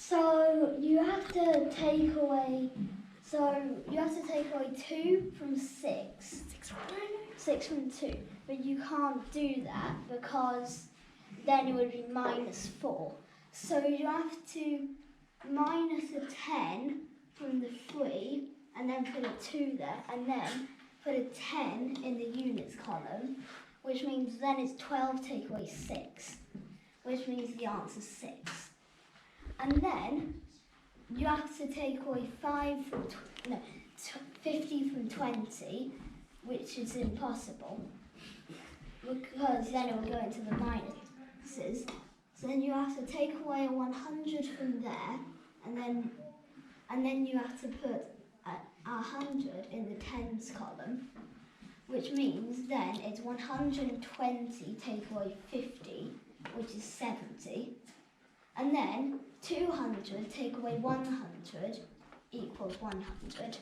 So you have to take away. So you have to take away 2 from 6. 6 from 2, but you can't do that because then it would be -4. So you have to minus a 10 from the 3 and then put a 2 there and then put a 10 in the units column, which means then it's 12 take away 6, which means the answer is 6. And then you have to take away 50 from 20, which is impossible because then it will go into the minuses. So then you have to take away a 100 from there, and then you have to put a 100 in the tens column, which means then it's 120 take away 50, which is 70, and then 200 take away 100 equals 100.